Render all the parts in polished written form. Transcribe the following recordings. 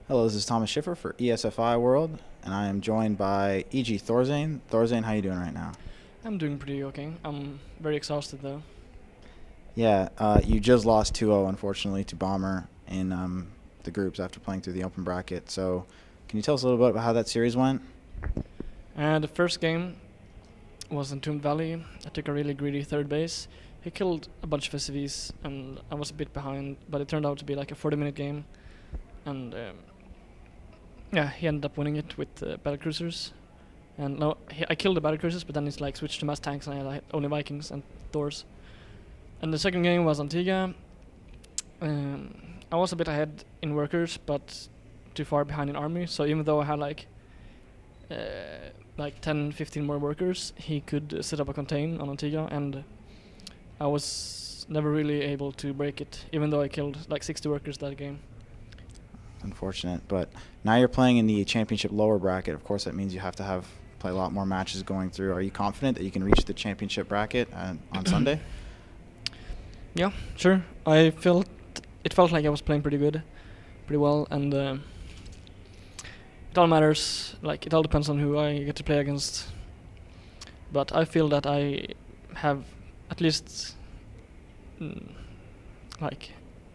Hello, this is Thomas Shifrer for ESFI World, and I am joined by E.G. Thorzain. Thorzain, how you doing right now? I'm doing pretty okay. I'm very exhausted though. Yeah, you just lost 2-0, unfortunately, to Bomber in the groups after playing through the open bracket. So can you tell us a little bit about how that series went? And the first game was in Tomb Valley. I took a really greedy third base. He killed a bunch of SCVs and I was a bit behind, but it turned out to be like a 40-minute game. And yeah, he ended up winning it with battlecruisers. And no, I killed the battlecruisers, but then it's like switched to mass tanks and I had like, only Vikings and Thors. And the second game was Antigua. I was a bit ahead in workers, but too far behind in army. So even though I had like 10, 15 more workers, he could set up a contain on Antigua, and I was never really able to break it, even though I killed like 60 workers that game. Unfortunate, but now you're playing in the championship lower bracket. Of course, that means you have to play a lot more matches going through. Are you confident that you can reach the championship bracket on Sunday? Yeah, sure. It felt like I was playing pretty well, and it all matters. Like it all depends on who I get to play against. But I feel that I have at least like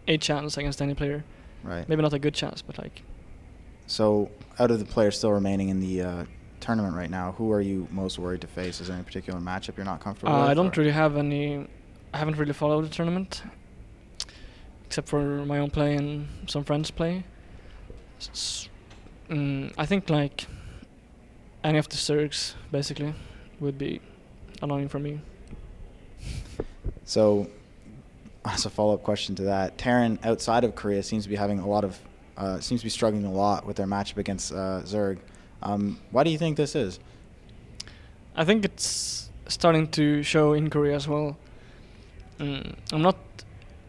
a chance against any player. Right. Maybe not a good chance, but like. So, out of the players still remaining in the tournament right now, who are you most worried to face? Is there any particular matchup you're not comfortable with? I don't really have any. I haven't really followed the tournament, except for my own play and some friends' play. I think like any of the Zergs basically would be annoying for me. So, as a follow-up question to that, Terran outside of Korea seems to be having seems to be struggling a lot with their matchup against Zerg. Why do you think this is? I think it's starting to show in Korea as well. I'm not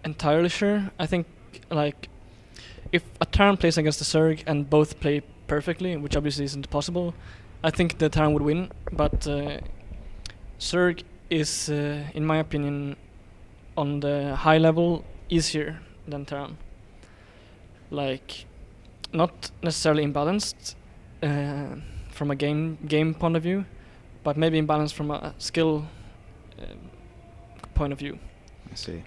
entirely sure. I think like if a Terran plays against a Zerg and both play perfectly, which obviously isn't possible, I think the Terran would win. But Zerg is, in my opinion, on the high level easier than Terran. Like, not necessarily imbalanced from a game point of view, but maybe imbalanced from a skill point of view. I see.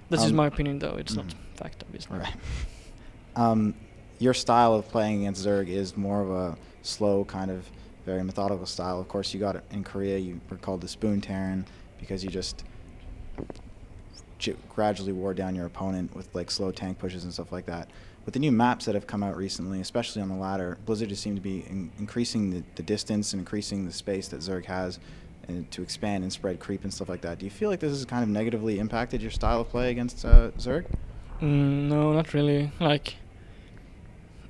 This is my opinion, though. It's not fact, obviously. Right. Your style of playing against Zerg is more of a slow, kind of very methodical style. Of course, you got it in Korea. You were called the Spoon Terran because you just gradually wore down your opponent with like slow tank pushes and stuff like that. With the new maps that have come out recently, especially on the ladder, Blizzard just seemed to be increasing the distance and increasing the space that Zerg has and to expand and spread creep and stuff like that. Do you feel like this has kind of negatively impacted your style of play against Zerg? No, not really. Like,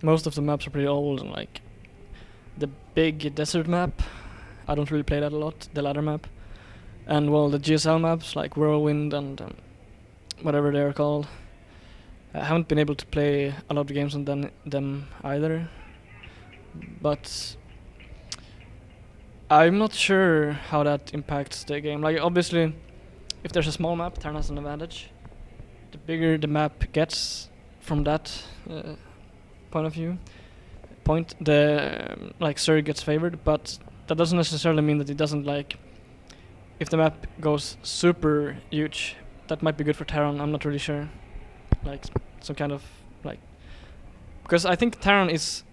most of the maps are pretty old, and like the big desert map, I don't really play that a lot, the ladder map. And well, the GSL maps, like Whirlwind and whatever they're called, I haven't been able to play a lot of games on them either. But I'm not sure how that impacts the game. Like, obviously, if there's a small map, Terran has an advantage. The bigger the map gets from that point of view, the like Zerg gets favored. But that doesn't necessarily mean that it doesn't, like, if the map goes super huge, that might be good for Terran. I'm not really sure. Like some kind of like, because I think Terran is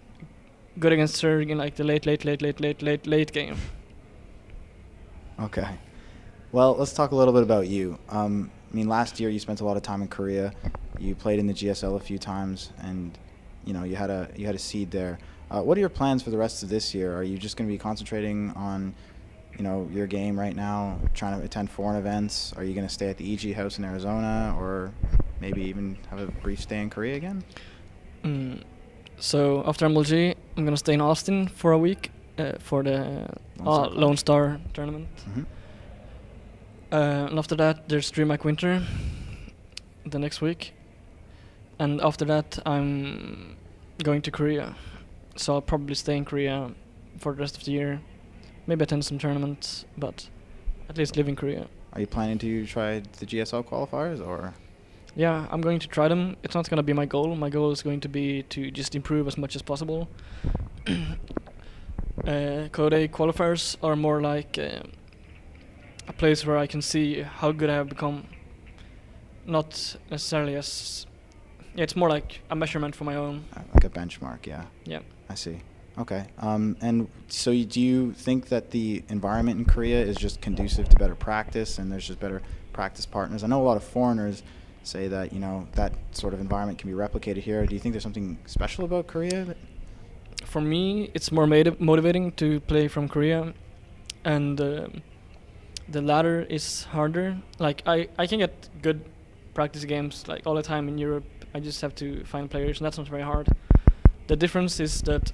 good against Zerg in like the late game. Okay. Well, let's talk a little bit about you. I mean, last year you spent a lot of time in Korea. You played in the GSL a few times, and you know you had a seed there. What are your plans for the rest of this year? Are you just going to be concentrating on your game right now, trying to attend foreign events? Are you going to stay at the EG house in Arizona, or maybe even have a brief stay in Korea again? So after MLG, I'm going to stay in Austin for a week for the Lone Star tournament. Mm-hmm. And after that, there's DreamHack Winter the next week. And after that, I'm going to Korea. So I'll probably stay in Korea for the rest of the year. Maybe attend some tournaments, but at least live in Korea. Are you planning to try the GSL qualifiers, or? Yeah, I'm going to try them. It's not going to be my goal. My goal is going to be to just improve as much as possible. Code A qualifiers are more like a place where I can see how good I have become. Not necessarily as... Yeah, it's more like a measurement for my own. Like a benchmark, yeah. Yeah. I see. Okay. And so do you think that the environment in Korea is just conducive to better practice and there's just better practice partners? I know a lot of foreigners say that, you know, that sort of environment can be replicated here. Do you think there's something special about Korea? For me, it's more motivating to play from Korea, and the ladder is harder. Like, I can get good practice games like all the time in Europe. I just have to find players, and that's not very hard. The difference is that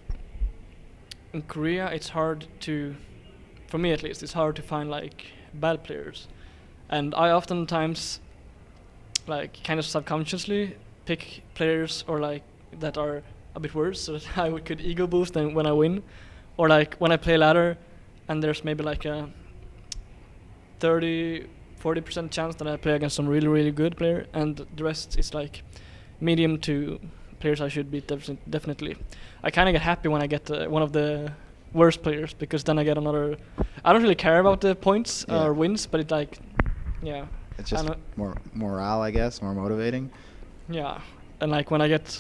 in Korea, it's hard to, for me at least, it's hard to find like bad players, and I oftentimes like kind of subconsciously pick players or like that are a bit worse, so that I could ego boost them when I win, or like when I play ladder, and there's maybe like a 30-40% chance that I play against some really good player, and the rest is like medium to players I should beat definitely. I kind of get happy when I get one of the worst players, because then I get another. I don't really care about the points or wins, but it like, yeah. It's just more morale, I guess, more motivating. Yeah, and like when I get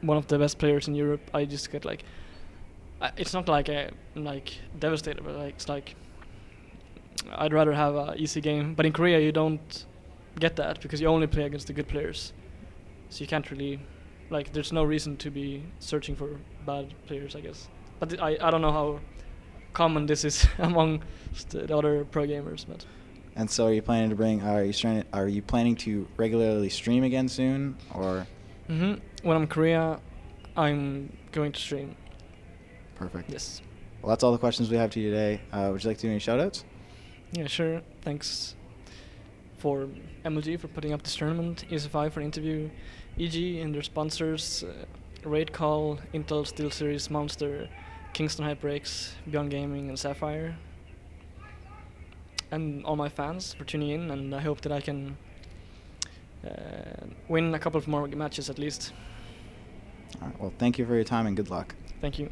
one of the best players in Europe, I just get like, it's not like I'm like devastated, but like it's like I'd rather have a easy game. But in Korea, you don't get that because you only play against the good players, so you can't really, like, there's no reason to be searching for bad players, I guess. But I don't know how common this is among the other pro gamers, but. And so, are you planning to regularly stream again soon, or? When I'm in Korea, I'm going to stream. Perfect. Yes. Well, that's all the questions we have to you today. Would you like to do any shoutouts? Yeah, sure. Thanks for MLG for putting up this tournament, ESFI for the interview, EG and their sponsors, Raid Call, Intel SteelSeries, Monster, Kingston Hyperbreaks, Beyond Gaming, and Sapphire. And all my fans for tuning in, and I hope that I can win a couple of more matches at least. All right. Well, thank you for your time and good luck. Thank you.